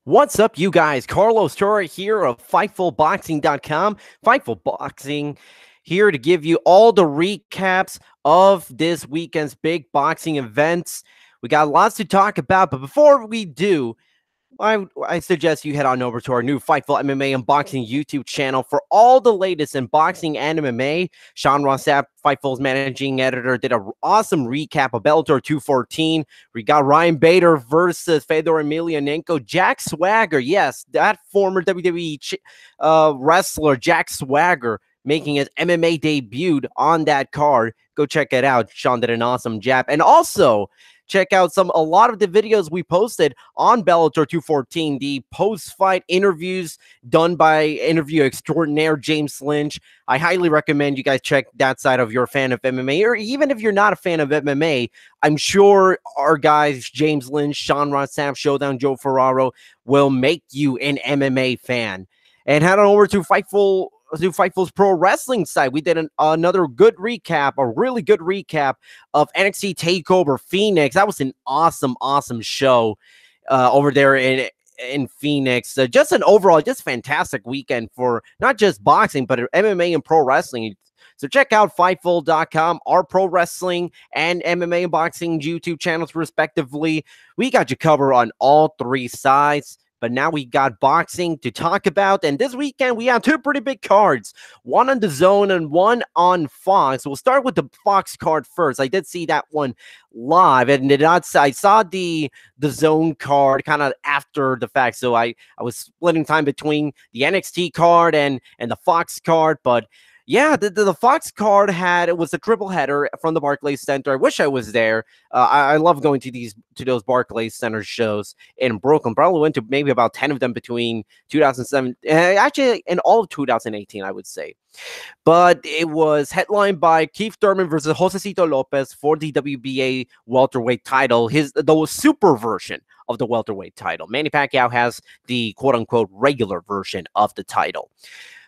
What's up, you guys? Carlos Toro here of FightfulBoxing.com. Fightful Boxing here to give you all the recaps of this weekend's big boxing events. We got lots to talk about, but before we do, I suggest you head on over to our new Fightful MMA and Boxing YouTube channel for all the latest in boxing and MMA. Sean Rossap, Fightful's managing editor, did an awesome recap of Bellator 214. We got Ryan Bader versus Fedor Emelianenko. Jack Swagger, yes, that former WWE wrestler, Jack Swagger, making his MMA debut on that card. Go check it out. Sean did an awesome job. And also, check out a lot of the videos we posted on Bellator 214, the post-fight interviews done by interview extraordinaire James Lynch. I highly recommend you guys check that side if you're a fan of MMA, or even if you're not a fan of MMA. I'm sure our guys, James Lynch, Sean Rossap, Showdown Joe Ferraro, will make you an MMA fan. And head on over to Fightful's pro wrestling site. We did another good recap, a really good recap of NXT TakeOver Phoenix. That was an awesome show over there in Phoenix. Just an overall, just fantastic weekend for not just boxing, but MMA and pro wrestling. So check out Fightful.com, our pro wrestling and MMA and boxing YouTube channels, respectively. We got you covered on all three sides. But now we got boxing to talk about. And this weekend, we have two pretty big cards. One on DAZN and one on Fox. We'll start with the Fox card first. I did see that one live. And I saw the DAZN card kind of after the fact. So I was splitting time between the NXT card and the Fox card. But yeah, the Fox card it was a triple header from the Barclays Center. I wish I was there. I love going to those Barclays Center shows in Brooklyn. Probably went to maybe about 10 of them between 2007, actually in all of 2018, I would say. But it was headlined by Keith Thurman versus Josesito Lopez for the WBA welterweight title, the super version of the welterweight title. Manny Pacquiao has the quote-unquote regular version of the title.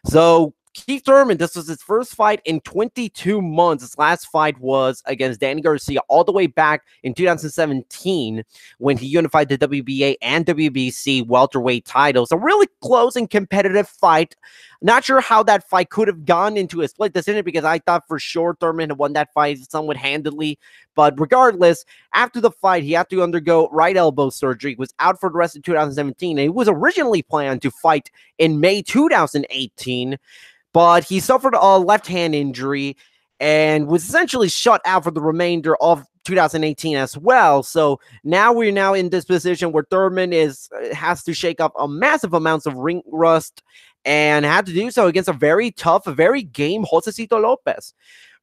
So Keith Thurman, this was his first fight in 22 months. His last fight was against Danny Garcia all the way back in 2017 when he unified the WBA and WBC welterweight titles. A really close and competitive fight. Not sure how that fight could have gone into a split decision because I thought for sure Thurman had won that fight somewhat handedly. But regardless, after the fight, he had to undergo right elbow surgery. He was out for the rest of 2017. And he was originally planned to fight in May 2018. But he suffered a left hand injury and was essentially shut out for the remainder of 2018 as well. So now we're in this position where Thurman has to shake off a massive amounts of ring rust and had to do so against a very tough, a very game Josesito Lopez.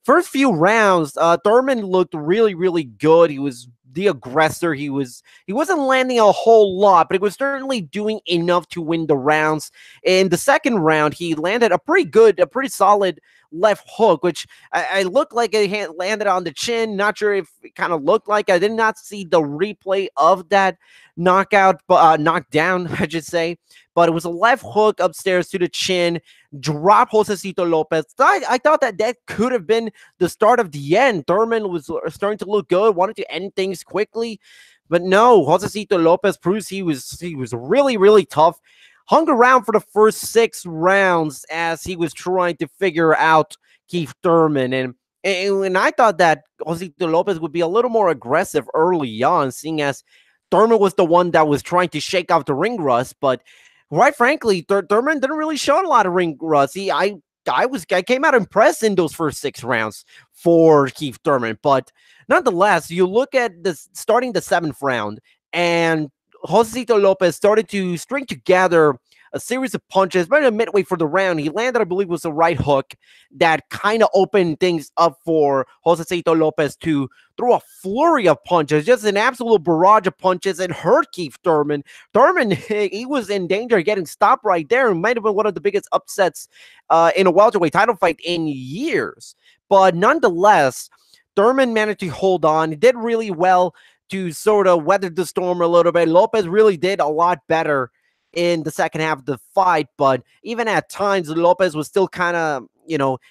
First few rounds, Thurman looked really, really good. He was the aggressor. He wasn't landing a whole lot, but he was certainly doing enough to win the rounds. In the second round, he landed a pretty solid left hook, which I looked like it landed on the chin. Not sure if it kind of looked like. I did not see the replay of that knockdown, I should say. But it was a left hook upstairs to the chin, dropped Josesito Lopez. I thought that could have been the start of the end. Thurman was starting to look good, wanted to end things quickly. But no, Josesito Lopez proves he was really, really tough. Hung around for the first 6 rounds as he was trying to figure out Keith Thurman. And I thought that Josesito Lopez would be a little more aggressive early on, seeing as Thurman was the one that was trying to shake off the ring rust. But quite frankly, Thurman didn't really show a lot of ring rust. I came out impressed in those first 6 rounds for Keith Thurman. But nonetheless, you look at starting the 7th round, and Josesito Lopez started to string together a series of punches. But midway for the round, he landed, I believe, was a right hook that kind of opened things up for Josesito Lopez to throw a flurry of punches, just an absolute barrage of punches, and hurt Keith Thurman. Thurman, he was in danger of getting stopped right there. It might have been one of the biggest upsets in a welterweight title fight in years. But nonetheless, Thurman managed to hold on. He did really well to sort of weather the storm a little bit. Lopez really did a lot better in the second half of the fight, but even at times, Lopez was still kind of,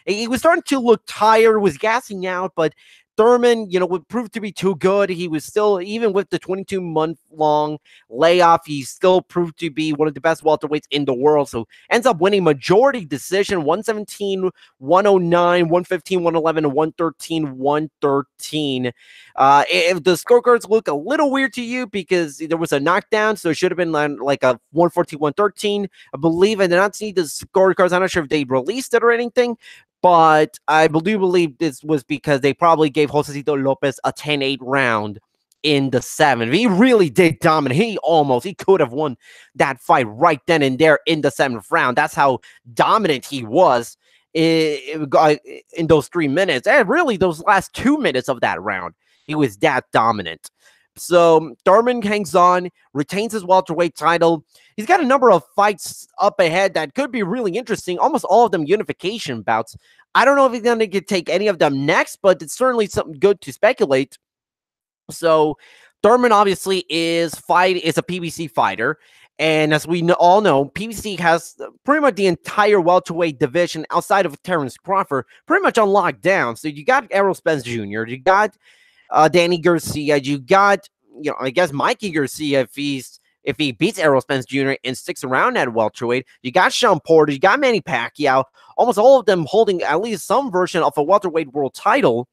he was starting to look tired, was gassing out, but Thurman, would prove to be too good. He was still, even with the 22-month-long layoff, he still proved to be one of the best welterweights in the world. So ends up winning majority decision, 117, 109, 115, 111, and 113, 113. If the scorecards look a little weird to you because there was a knockdown, so it should have been like a 114, 113. I believe I did not see the scorecards. I'm not sure if they released it or anything, but I do believe this was because they probably gave Josesito Lopez a 10-8 round in the 7th. He really did dominate. He could have won that fight right then and there in the 7th round. That's how dominant he was in those 3 minutes. And really, those last 2 minutes of that round, he was that dominant. So Thurman hangs on, retains his welterweight title. He's got a number of fights up ahead that could be really interesting. Almost all of them unification bouts. I don't know if he's going to take any of them next, but it's certainly something good to speculate. So Thurman obviously is a PBC fighter. And as we all know, PBC has pretty much the entire welterweight division outside of Terrence Crawford pretty much on lockdown. So you got Errol Spence Jr., you got Danny Garcia, you got, I guess Mikey Garcia if he beats Errol Spence Jr. and sticks around at welterweight. You got Sean Porter, you got Manny Pacquiao, almost all of them holding at least some version of a welterweight world title.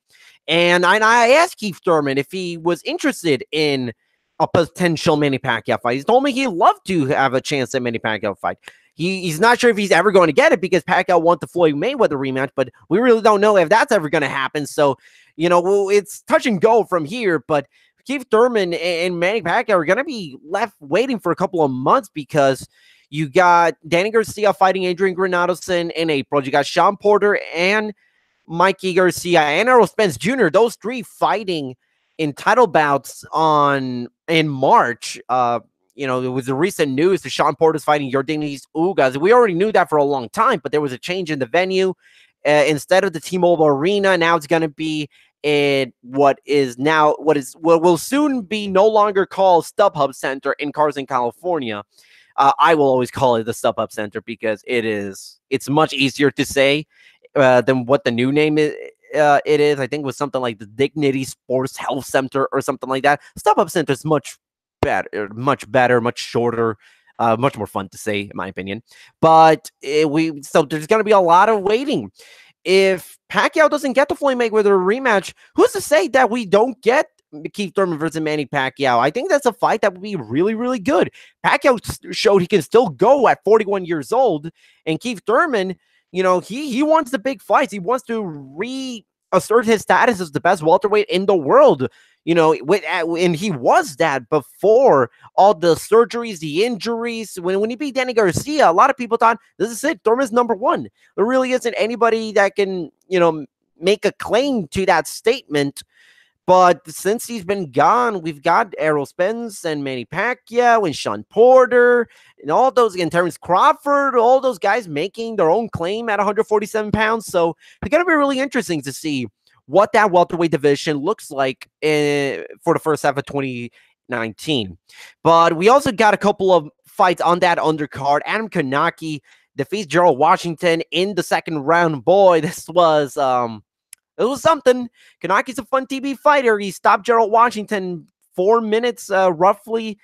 And I asked Keith Thurman if he was interested in a potential Manny Pacquiao fight. He told me he'd love to have a chance at Manny Pacquiao fight. He's not sure if he's ever going to get it because Pacquiao won the Floyd Mayweather rematch, but we really don't know if that's ever going to happen. So, it's touch and go from here, but Keith Thurman and Manny Pacquiao are going to be left waiting for a couple of months because you got Danny Garcia fighting Adrian Granados in April. You got Sean Porter and Mikey Garcia and Errol Spence Jr., those 3 fighting in title bouts in March. It was the recent news that Sean Porter's fighting Yordenis Ugas. We already knew that for a long time, but there was a change in the venue. Instead of the T-Mobile Arena, now it's going to be in what will soon be no longer called StubHub Center in Carson, California. I will always call it the StubHub Center because it's much easier to say than what the new name is. It is. I think it was something like the Dignity Sports Health Center or something like that. StubHub Center is much better, much shorter, much more fun to say, in my opinion. But so there's going to be a lot of waiting. If Pacquiao doesn't get the Floyd Mayweather rematch, who's to say that we don't get Keith Thurman versus Manny Pacquiao? I think that's a fight that would be really, really good. Pacquiao showed he can still go at 41 years old, and Keith Thurman, he wants the big fights. He wants to reassert his status as the best welterweight in the world. And he was that before all the surgeries, the injuries. When he beat Danny Garcia, a lot of people thought, this is it, Thurman's number 1. There really isn't anybody that can, make a claim to that statement. But since he's been gone, we've got Errol Spence and Manny Pacquiao and Sean Porter and all those, and Terrence Crawford, all those guys making their own claim at 147 pounds. So it's going to be really interesting to see what that welterweight division looks like for the first half of 2019. But we also got a couple of fights on that undercard. Adam Kanaki defeats Gerald Washington in the 2nd round. Boy, this was it was something. Kanaki's a fun TV fighter. He stopped Gerald Washington 4 minutes roughly.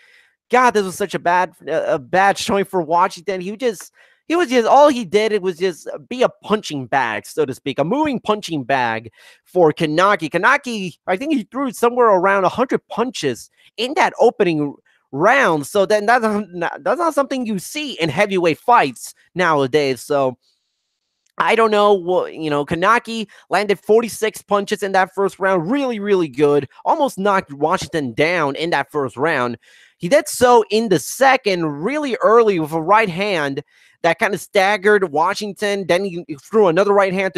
God, this was such a bad showing for Washington. He was just all he did. It was just be a punching bag, so to speak, a moving punching bag for Kanaki. Kanaki, I think he threw somewhere around 100 punches in that opening round. So then that's not something you see in heavyweight fights nowadays. So I don't know what, Kanaki landed 46 punches in that first round. Really, really good. Almost knocked Washington down in that first round. He did so in the second, really early with a right hand that kind of staggered Washington. Then he threw another right hand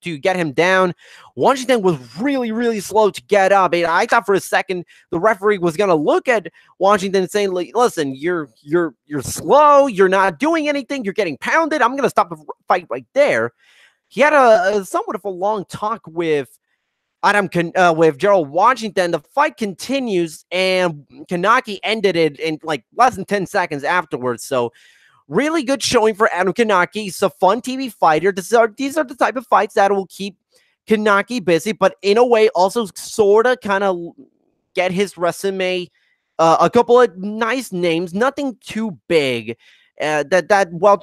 to get him down. Washington was really, really slow to get up. And I thought for a second the referee was going to look at Washington and saying, listen, you're slow. You're not doing anything. You're getting pounded. I'm going to stop the fight right there. He had a somewhat of a long talk with with Gerald Washington. The fight continues, and Kanaki ended it in like less than 10 seconds afterwards. So really good showing for Adam Kanaki. He's a fun TV fighter. These are the type of fights that will keep Kanaki busy, but in a way also sort of kind of get his resume a couple of nice names, nothing too big. Well,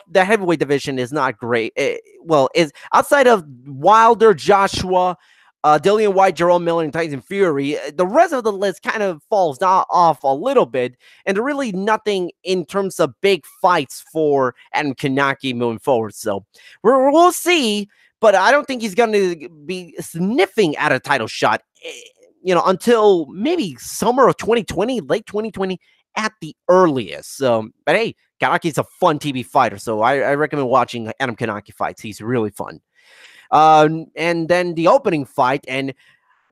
the heavyweight division is not great. Is outside of Wilder, Joshua, Dillian White, Jerome Miller, and Tyson Fury, the rest of the list kind of falls off a little bit, and there really nothing in terms of big fights for Adam Kanaki moving forward. So we'll see, but I don't think he's going to be sniffing at a title shot, until maybe summer of 2020, late 2020 at the earliest. So, but hey, Kanaki's a fun TV fighter, so I recommend watching Adam Kanaki fights. He's really fun. And then the opening fight, and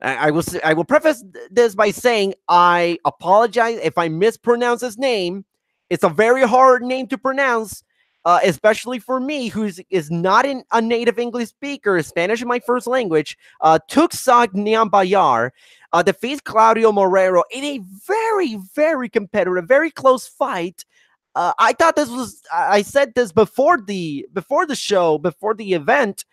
I will preface this by saying I apologize if I mispronounce his name. It's a very hard name to pronounce, especially for me, who is not a native English speaker. Spanish is my first language. Tuxag Nyambayar defeats Claudio Morero in a very, very competitive, very close fight. I thought this was. I said this before the show, before the event.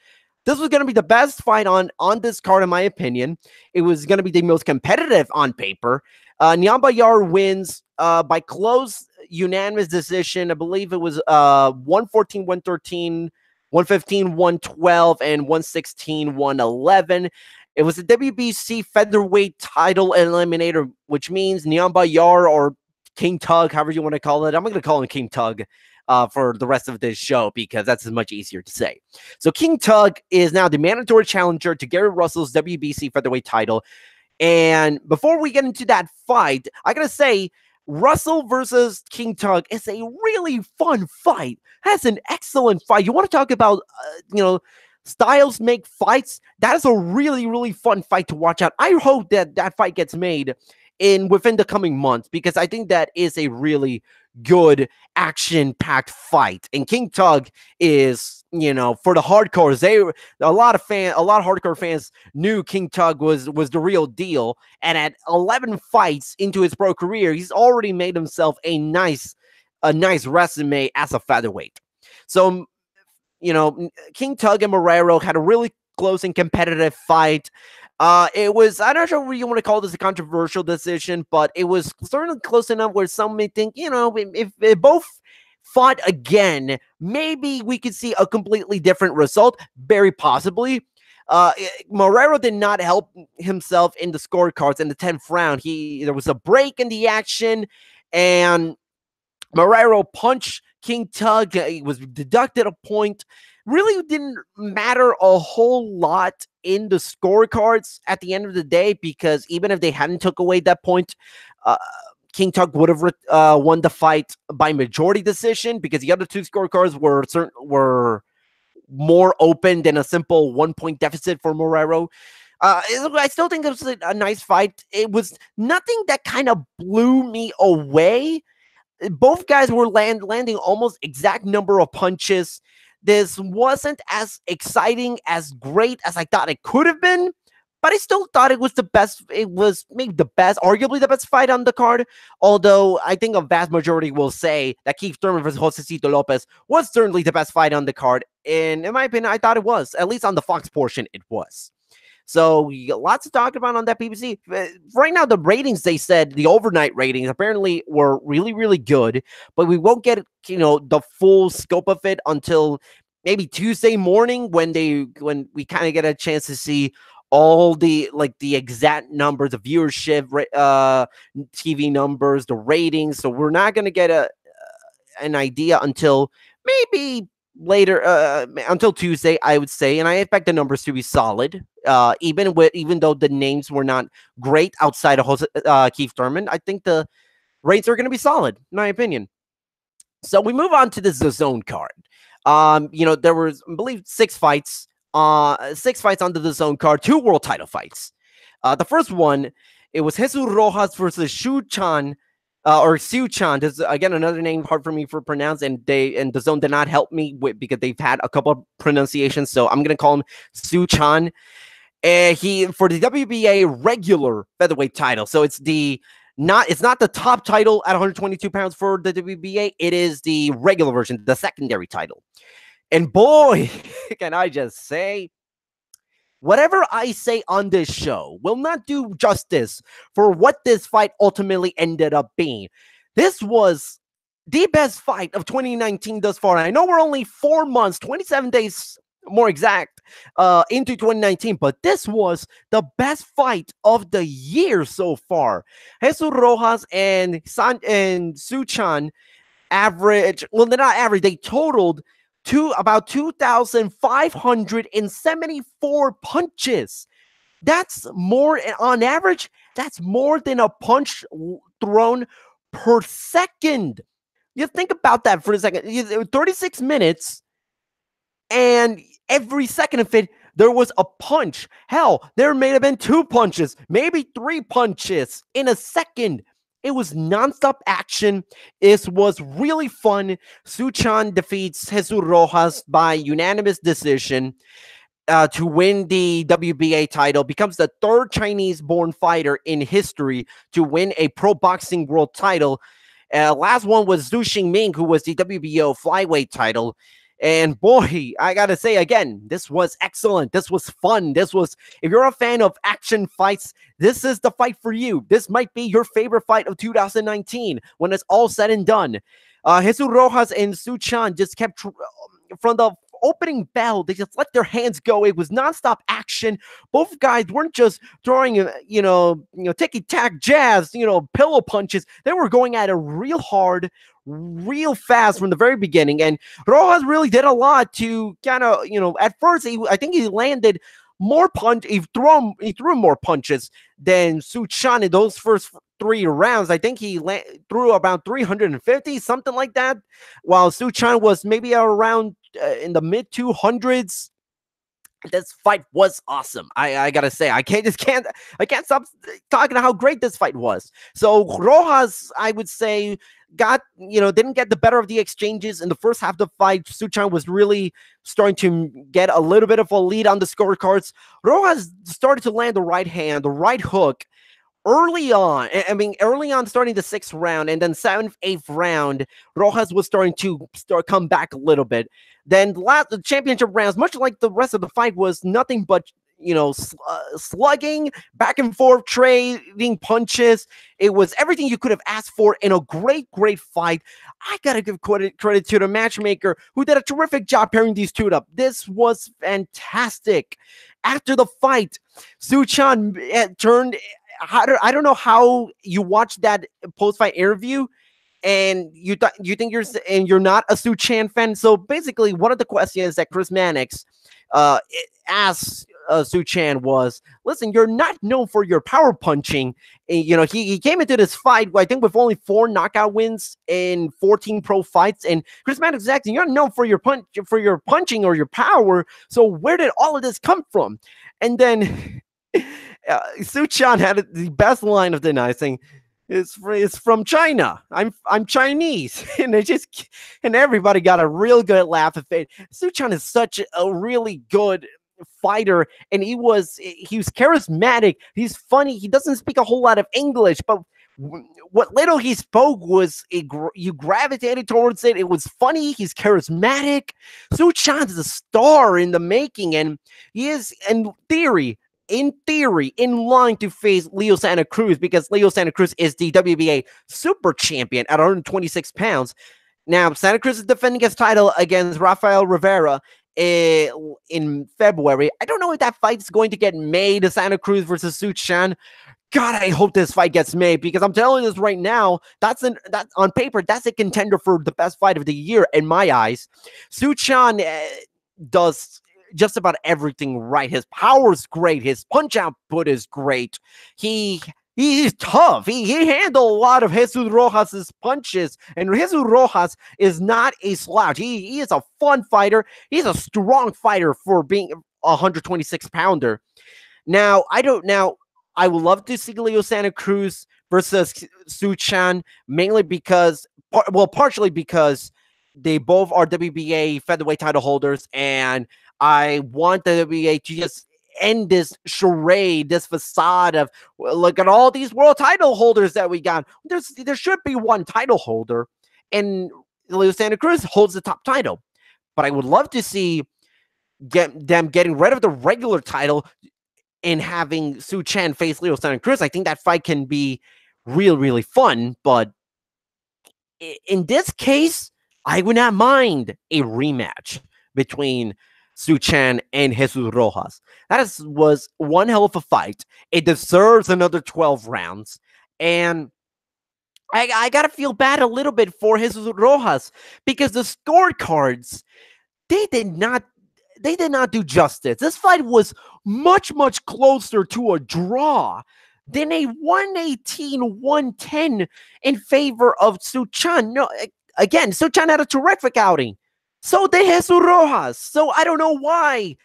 This was going to be the best fight on this card, in my opinion. It was going to be the most competitive on paper. Nyambayar wins by close unanimous decision. I believe it was 114, 113, 115, 112, and 116, 111. It was the WBC featherweight title eliminator, which means Nyambayar, or King Tug, however you want to call it. I'm going to call him King Tug for the rest of this show because that's much easier to say. So King Tug is now the mandatory challenger to Gary Russell's WBC featherweight title. And before we get into that fight, I got to say, Russell versus King Tug is a really fun fight. That's an excellent fight. You want to talk about, styles make fights? That is a really, really fun fight to watch out. I hope that fight gets made within the coming months, because I think that is a really good action-packed fight. And King Tug is, for the hardcores, a lot of hardcore fans knew King Tug was the real deal. And at 11 fights into his pro career, he's already made himself a nice resume as a featherweight. So, King Tug and Morero had a really close and competitive fight. It was, I'm not sure what you want to call this a controversial decision, but it was certainly close enough where some may think, if they both fought again, maybe we could see a completely different result, very possibly. Morero did not help himself in the scorecards in the 10th round. There was a break in the action, and Morero punched King Tug. He was deducted a point. Really didn't matter a whole lot in the scorecards at the end of the day, because even if they hadn't took away that point, King Tug would have won the fight by majority decision, because the other two scorecards were more open than a simple 1-point deficit for Morero. I still think it was a nice fight. It was nothing that kind of blew me away. Both guys were landing almost exact number of punches. This wasn't as exciting, as great as I thought it could have been, but I still thought it was the best. It was maybe the best, arguably the best fight on the card. Although I think a vast majority will say that Keith Thurman versus Josesito Lopez was certainly the best fight on the card. And in my opinion, I thought it was. At least on the Fox portion, it was. So lots to talk about on that PBC. Right now, the ratings, they said, the overnight ratings apparently were really, really good, but we won't get, the full scope of it until maybe Tuesday morning when we kind of get a chance to see all the exact numbers, the viewership, TV numbers, the ratings. So we're not going to get an idea until maybe later, until Tuesday, I would say, and I expect the numbers to be solid. Even though the names were not great outside of Keith Thurman, I think the rates are going to be solid, in my opinion. So we move on to the DAZN card. There was, I believe, 6 fights. 6 fights on the DAZN card, 2 world title fights. The first one, it was Jesus Rojas versus Shu Chan. Or Siu Chan. This is, again, another name hard for me to pronounce, and DAZN did not help me because they've had a couple of pronunciations, so I'm gonna call him Siu Chan. He for the WBA regular featherweight title. So it's not the top title at 122 pounds for the WBA. It is the regular version, the secondary title. And boy, can I just say, whatever I say on this show will not do justice for what this fight ultimately ended up being. This was the best fight of 2019 thus far. I know we're only 4 months, 27 days more exact, into 2019, but this was the best fight of the year so far. Jesus Rojas and Suchan average, well, they're not average, they totaled about 2,574 punches. That's more on average. That's more than a punch thrown per second. You think about that for a second. 36 minutes, and every second of it, there was a punch. Hell, there may have been 2 punches, maybe 3 punches in a second. It was nonstop action. It was really fun. Suchan defeats Jesus Rojas by unanimous decision to win the WBA title, becomes the 3rd Chinese-born fighter in history to win a pro boxing world title. Last one was Zhu Xingming, who was the WBO flyweight title. And boy, I gotta say again, this was excellent. This was fun. This was, if you're a fan of action fights, this is the fight for you. This might be your favorite fight of 2019 when it's all said and done. Jesus Rojas and Suchan just kept from the opening bell, they just let their hands go. It was nonstop action. Both guys weren't just throwing, ticky-tack jabs, pillow punches. They were going at it real hard, real fast from the very beginning. And Rojas really did a lot to kind of, at first, I think he landed more punch. He threw more punches than Suchan in those first 3 rounds. I think he threw about 350, something like that, while Suchan was maybe around in the mid 200s. This fight was awesome. I gotta say, I can't stop talking about how great this fight was. So Rojas, I would say, didn't get the better of the exchanges in the first half of the fight. Suchan was really starting to get a little bit of a lead on the scorecards. Rojas started to land the right hand, the right hook early on. Early on, starting the 6th round, and then 7th, 8th round, Rojas was starting to come back a little bit. Then the championship rounds, much like the rest of the fight, was nothing but slugging, back and forth, trading punches. It was everything you could have asked for in a great fight. I gotta give credit to the matchmaker, who did a terrific job pairing these two up. This was fantastic. After the fight, Suchan turned. I don't know how you watched that post-fight interview and you think you're not a Suchan fan. So basically, one of the questions that Chris Mannix asked Suchan was, listen, you're not known for your power punching. He came into this fight, I think, with only 4 knockout wins in 14 pro fights. And Chris Mannix is asking, you're not known for your punching or your power. So where did all of this come from? And then Suchan had the best line of the night, saying, "It's from China. I'm Chinese," and everybody got a real good laugh at it. Suchan is such a really good fighter, and he was charismatic. He's funny. He doesn't speak a whole lot of English, but what little he spoke was you gravitated towards it. It was funny. He's charismatic. Suchan is a star in the making, and he is in theory, in line to face Leo Santa Cruz, because Leo Santa Cruz is the WBA super champion at 126 pounds. Now, Santa Cruz is defending his title against Rafael Rivera in February. I don't know if that fight is going to get made, Santa Cruz versus Suchan. God, I hope this fight gets made, because I'm telling you this right now, that's on paper, that's a contender for the best fight of the year in my eyes. Suchan does just about everything right. His power is great. His punch output is great. He's tough. He handled a lot of Jesus Rojas' punches, and Jesus Rojas is not a slouch. He is a fun fighter. He's a strong fighter for being a 126-pounder. Now, I would love to see Leo Santa Cruz versus Suchan, mainly because, partially because they both are WBA featherweight title holders, and I want the WBA to just end this charade, this facade of, look at all these world title holders that we got. There should be one title holder, and Leo Santa Cruz holds the top title. But I would love to see getting rid of the regular title and having Su Chen face Leo Santa Cruz. I think that fight can be really fun. But in this case, I would not mind a rematch between Su Chen and Jesus Rojas. Was one hell of a fight. It deserves another 12 rounds. And I gotta feel bad a little bit for Jesus Rojas because the scorecards, they did not do justice. This fight was much closer to a draw than a 118-110 in favor of Su Chen. No, again, Su Chen had a terrific outing. So did Jesus Rojas. So I don't know why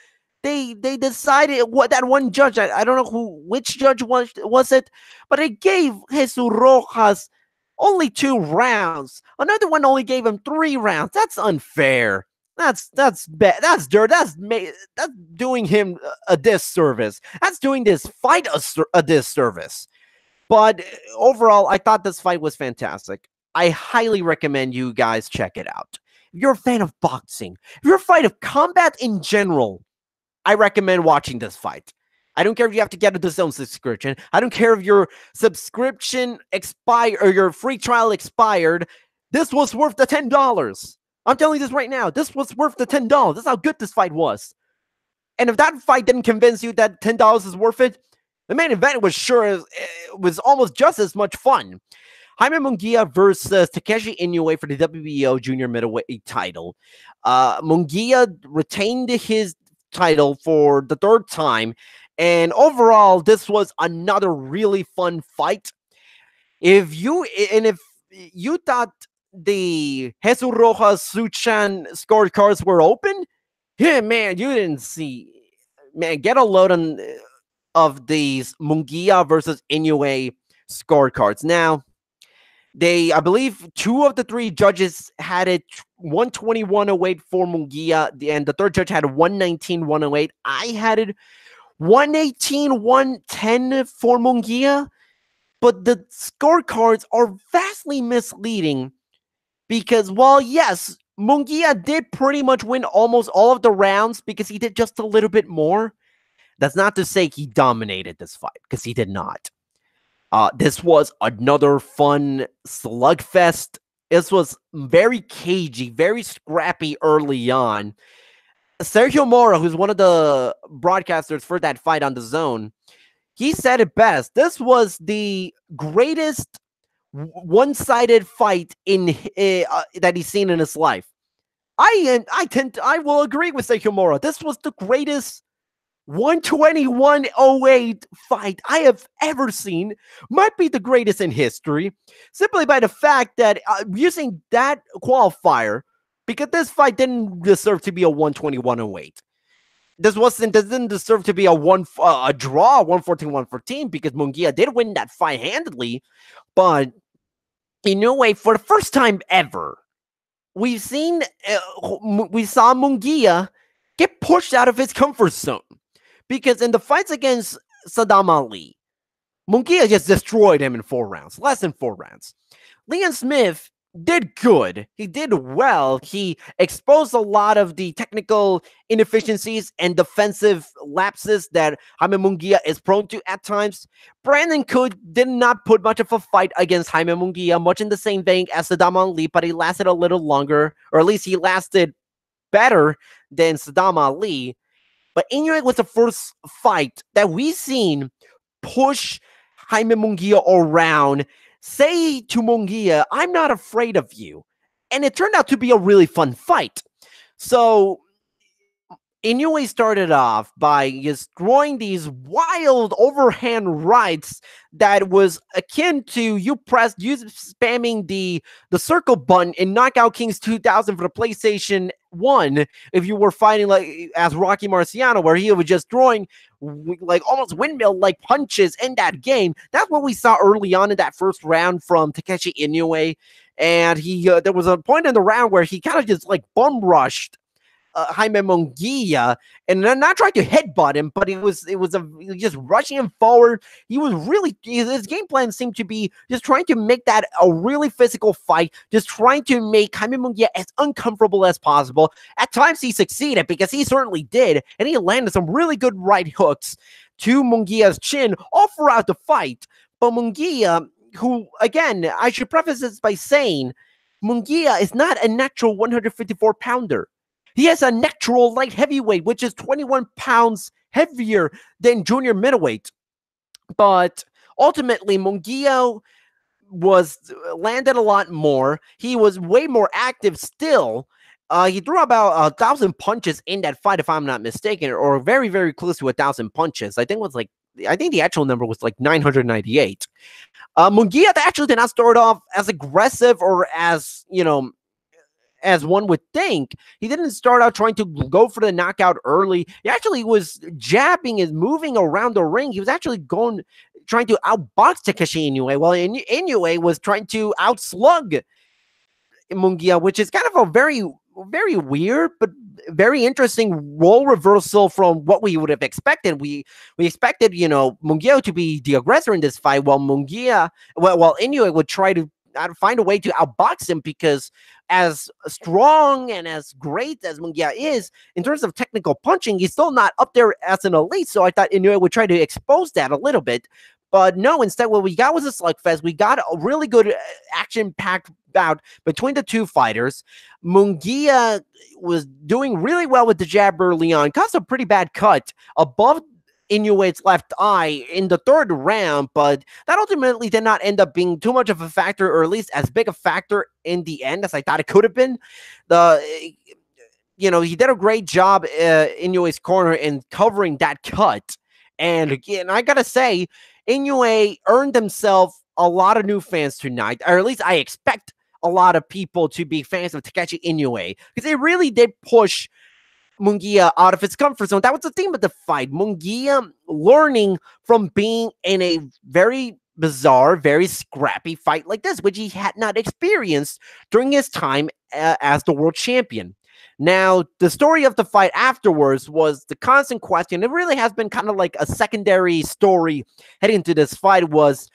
they decided what that one judge. I don't know which judge was it, but it gave Jesus Rojas only 2 rounds. Another one only gave him 3 rounds. That's unfair. That's bad. That's dirt. That's doing him a disservice. That's doing this fight a disservice. But overall, I thought this fight was fantastic. I highly recommend you guys check it out. If you're a fan of boxing, if you're a fan of combat in general, I recommend watching this fight. I don't care if you have to get a DAZN subscription. I don't care if your subscription expired or your free trial expired. This was worth the $10. I'm telling you this right now. This was worth the $10. That's how good this fight was. And if that fight didn't convince you that $10 is worth it, the main event was almost just as much fun. Jaime Munguia versus Takeshi Inoue for the WBO junior middleweight title. Munguia retained his title for the 3rd time. And overall, this was another really fun fight. If you thought the Jesus Rojas Su Chen scorecards were open, yeah, man, you didn't see. Man, get a load of these Munguia versus Inoue scorecards. Now, I believe 2 of the 3 judges had it 121-108 for Munguia, and the 3rd judge had 119-108. I had it 118-110 for Munguia, but the scorecards are vastly misleading because, while yes, Munguia did pretty much win almost all of the rounds because he did just a little bit more, that's not to say he dominated this fight, because he did not. This was another fun slugfest. This was very cagey, very scrappy early on. Sergio Mora, who's one of the broadcasters for that fight on DAZN, he said it best. This was the greatest one-sided fight that he's seen in his life. I will agree with Sergio Mora. This was the greatest 121-08 fight I have ever seen. Might be the greatest in history, simply by the fact that using that qualifier, because this fight didn't deserve to be a 121-08. This didn't deserve to be a draw, 114-114, because Munguia did win that fight handedly. But Inoue, for the first time ever, we saw Munguia get pushed out of his comfort zone. Because in the fights against Saddam Ali, Munguia just destroyed him in 4 rounds, less than 4 rounds. Liam Smith did good. He did well. He exposed a lot of the technical inefficiencies and defensive lapses that Jaime Munguia is prone to at times. Brandon Cook did not put much of a fight against Jaime Munguia, much in the same vein as Saddam Ali, but he lasted a little longer, or at least he lasted better than Saddam Ali. But Inoue was the first fight that we've seen push Jaime Munguia around, say to Munguia, I'm not afraid of you. And it turned out to be a really fun fight. So Inoue started off by just throwing these wild overhand rights that was akin to you spamming the circle button in Knockout Kings 2000 for the PlayStation 1 if you were fighting like as Rocky Marciano, where he was just throwing like almost windmill-like punches in that game. That's what we saw early on in that first round from Takeshi Inoue. And there was a point in the round where he kind of just like bum rushed Jaime Munguia, and I'm not trying to headbutt him, but he was just rushing him forward. He was really his game plan seemed to be just trying to make that a really physical fight, just trying to make Jaime Munguia as uncomfortable as possible. At times he succeeded because he certainly did, and he landed some really good right hooks to Munguia's chin all throughout the fight. But Munguia, who again, I should preface this by saying, Munguia is not a natural 154 pounder. He has a natural light heavyweight, which is 21 pounds heavier than junior middleweight. But ultimately, Munguia was landed a lot more. He was way more active still. He threw about 1,000 punches in that fight, if I'm not mistaken, or very, very close to 1,000 punches. I think the actual number was like 998. Munguia actually did not start off as aggressive or as, as one would think. He didn't start out trying to go for the knockout early. He actually was jabbing and moving around the ring. He was actually trying to outbox Takeshi Inoue, while Inoue was trying to outslug Munguia, which is kind of a very, very weird but very interesting role reversal from what we would have expected. We expected, Munguia to be the aggressor in this fight, while Inoue would try to find a way to outbox him, because as strong and as great as Munguia is in terms of technical punching, he's still not up there as an elite. So I thought Inoue would try to expose that a little bit. But no, instead, what we got was a slugfest. We got a really good action-packed bout between the two fighters. Munguia was doing really well with the jab early on, caused a pretty bad cut above Inoue's left eye in the third round, but that ultimately did not end up being too much of a factor, or at least as big a factor in the end as I thought it could have been. He did a great job in Inoue's corner in covering that cut. And again, I gotta say, Inoue earned himself a lot of new fans tonight, or at least I expect a lot of people to be fans of Takeshi Inoue, because they really did push Munguia out of his comfort zone. That was the theme of the fight. Munguia learning from being in a very bizarre, very scrappy fight like this, which he had not experienced during his time as the world champion. Now, the story of the fight afterwards was the constant question. It really has been kind of like a secondary story heading into this fight, was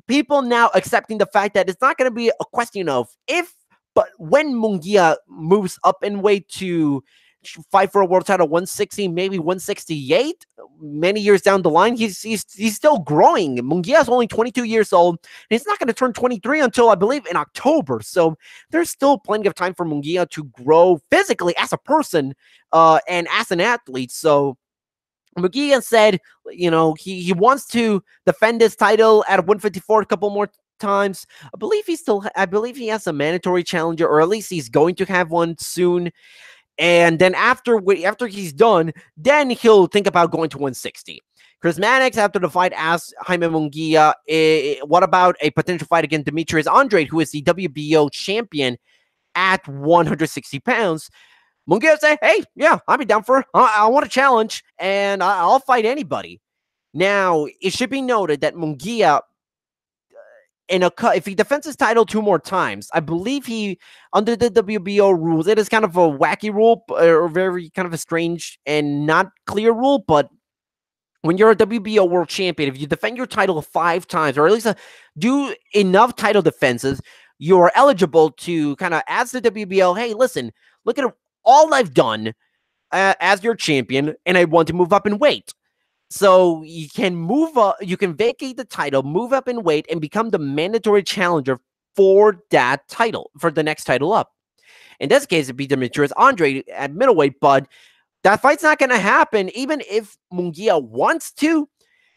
people now accepting the fact that it's not going to be a question of if, but when Munguia moves up in weight to fight for a world title 160, maybe 168, many years down the line, he's still growing. Munguia is only 22 years old, and he's not going to turn 23 until, I believe, in October. So there's still plenty of time for Munguia to grow physically as a person and as an athlete. So Munguia said, he wants to defend his title at 154 a couple more times. I believe he has a mandatory challenger, or at least he's going to have one soon. And then after he's done, then he'll think about going to 160. Chris Mannix, after the fight, asked Jaime Munguia, what about a potential fight against Demetrius Andrade, who is the WBO champion at 160 pounds? Munguia said, hey, yeah, I'll be down for it. I want a challenge, and I'll fight anybody. Now, it should be noted that Munguia, if he defends his title 2 more times, I believe under the WBO rules, it is kind of a wacky rule, or very kind of a strange and not clear rule, but when you're a WBO world champion, if you defend your title 5 times, or at least do enough title defenses, you're eligible to kind of ask the WBO, hey, listen, look at all I've done as your champion, and I want to move up in weight. So you can move up, you can vacate the title, move up in weight, and become the mandatory challenger for that title, for the next title up. In this case, it'd be Demetrius Andrade at middleweight, but that fight's not going to happen. Even if Munguia wants to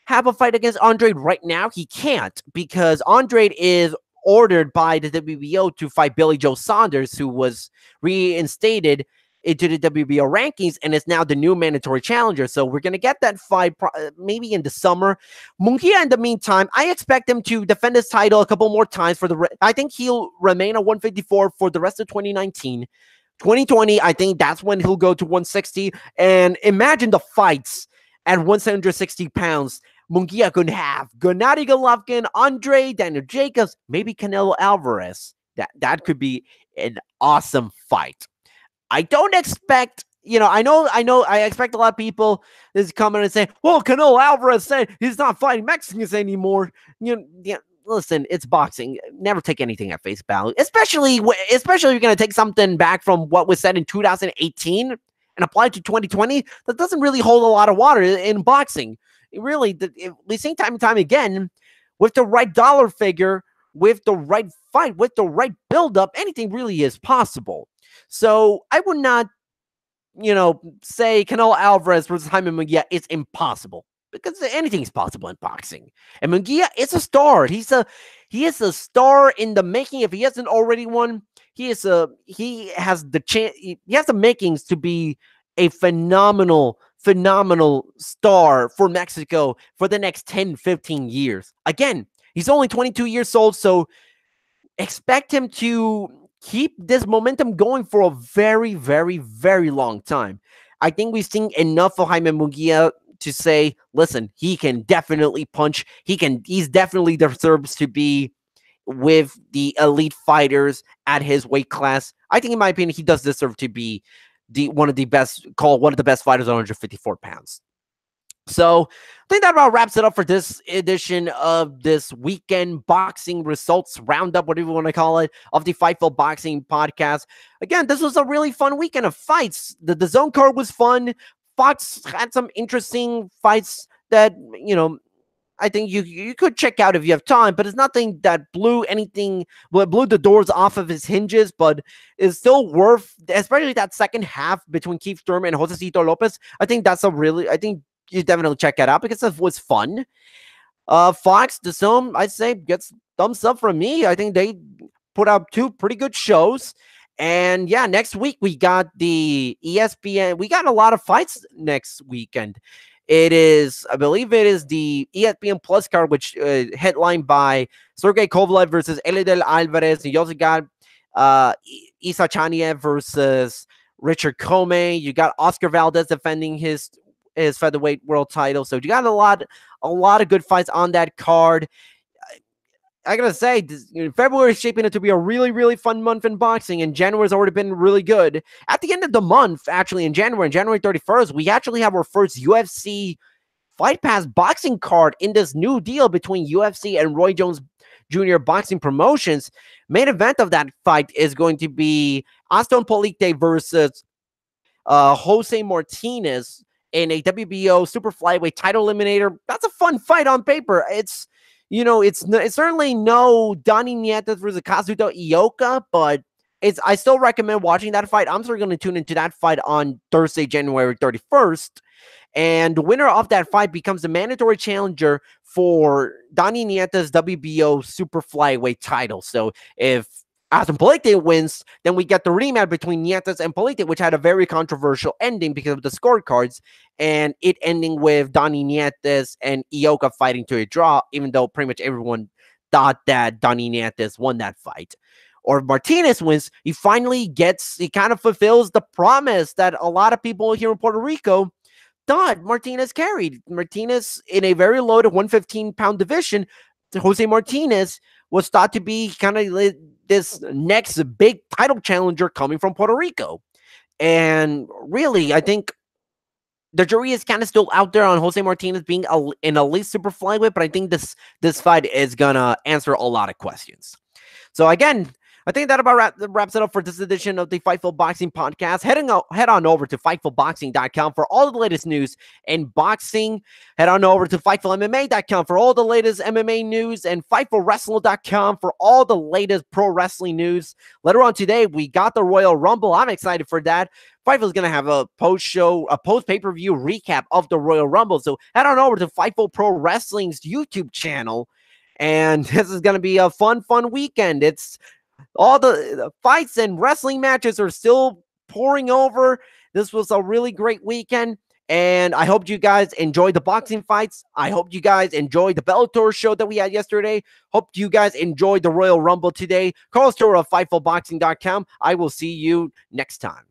have a fight against Andrade right now, he can't, because Andrade is ordered by the WBO to fight Billy Joe Saunders, who was reinstated into the WBO rankings and is now the new mandatory challenger. So we're going to get that fight maybe in the summer. Munguia, in the meantime, I expect him to defend his title a couple more times I think he'll remain at 154 for the rest of 2019. 2020, I think that's when he'll go to 160. And imagine the fights at 160 pounds. Munguia could have Gennady Golovkin, Andre, Daniel Jacobs, maybe Canelo Alvarez. That could be an awesome fight. I don't expect I expect a lot of people is coming and saying, well, Canelo Alvarez said he's not fighting Mexicans anymore. Yeah, listen, it's boxing. Never take anything at face value, especially if you're going to take something back from what was said in 2018 and apply it to 2020. That doesn't really hold a lot of water in boxing. We've seen time and time again, with the right dollar figure, with the right fight, with the right buildup, anything really is possible. So I would not, say Canelo Alvarez versus Jaime Munguia, it's impossible, because anything's possible in boxing. And Munguia is a star. He is a star in the making. If he hasn't already won, he has the chance. He has the makings to be a phenomenal star for Mexico for the next 10, 15 years. Again, he's only 22 years old, so expect him to keep this momentum going for a very, very, very long time. I think we've seen enough of Jaime Munguia to say, listen, he can definitely punch. He's definitely deserves to be with the elite fighters at his weight class. I think, in my opinion, he does deserve to be one of the best fighters at 154 pounds. So I think that about wraps it up for this edition of this weekend boxing results roundup, whatever you want to call it, of the Fightful Boxing Podcast. Again, this was a really fun weekend of fights. The DAZN card was fun. Fox had some interesting fights that, I think you could check out if you have time, but it's nothing that blew the doors off of his hinges, but is still worth, especially that second half between Keith Thurman and Josesito Lopez. I think you definitely check that out because it was fun. Fox, DAZN, I'd say, gets thumbs up from me. I think they put out 2 pretty good shows. And yeah, next week we got the ESPN. We got a lot of fights next weekend. I believe it is the ESPN Plus card, which headlined by Sergey Kovalev versus Eleider Alvarez. You also got Isa Chaniev versus Richard Comey. You got Oscar Valdez defending his featherweight world title. So you got a lot of good fights on that card. I gotta say, February is shaping it to be a really, really fun month in boxing, and January's already been really good. At the end of the month, actually, on January 31st, we actually have our first UFC Fight Pass boxing card in this new deal between UFC and Roy Jones Jr. Boxing Promotions. Main event of that fight is going to be Aston Polite versus Jose Martinez in a WBO super flyweight title eliminator. That's a fun fight on paper. It's certainly no Donnie Nieto versus Kazuto Ioka, but I still recommend watching that fight. I'm still going to tune into that fight on Thursday, January 31st. And the winner of that fight becomes the mandatory challenger for Donnie Nieto's WBO super flyweight title. So if Aston Polite wins, then we get the rematch between Nieto and Polite, which had a very controversial ending because of the scorecards, and it ending with Donnie Nieto and Ioka fighting to a draw, even though pretty much everyone thought that Donnie Nieto won that fight. Or if Martinez wins, he kind of fulfills the promise that a lot of people here in Puerto Rico thought Martinez carried. Martinez, in a very loaded 115-pound division, Jose Martinez was thought to be kind of this next big title challenger coming from Puerto Rico. And really, I think the jury is kind of still out there on Jose Martinez being an elite super flyweight, but I think this fight is going to answer a lot of questions. So again, I think that about wraps it up for this edition of the Fightful Boxing Podcast. Head on over to FightfulBoxing.com for all the latest news in boxing. Head on over to FightfulMMA.com for all the latest MMA news, and FightfulWrestling.com for all the latest pro wrestling news. Later on today, we got the Royal Rumble. I'm excited for that. Fightful is going to have a post-pay-per-view recap of the Royal Rumble. So head on over to Fightful Pro Wrestling's YouTube channel. And this is going to be a fun weekend. It's all the fights and wrestling matches are still pouring over. This was a really great weekend, and I hope you guys enjoyed the boxing fights. I hope you guys enjoyed the Bellator show that we had yesterday. Hope you guys enjoyed the Royal Rumble today. Carlos Toro of FightfulBoxing.com. I will see you next time.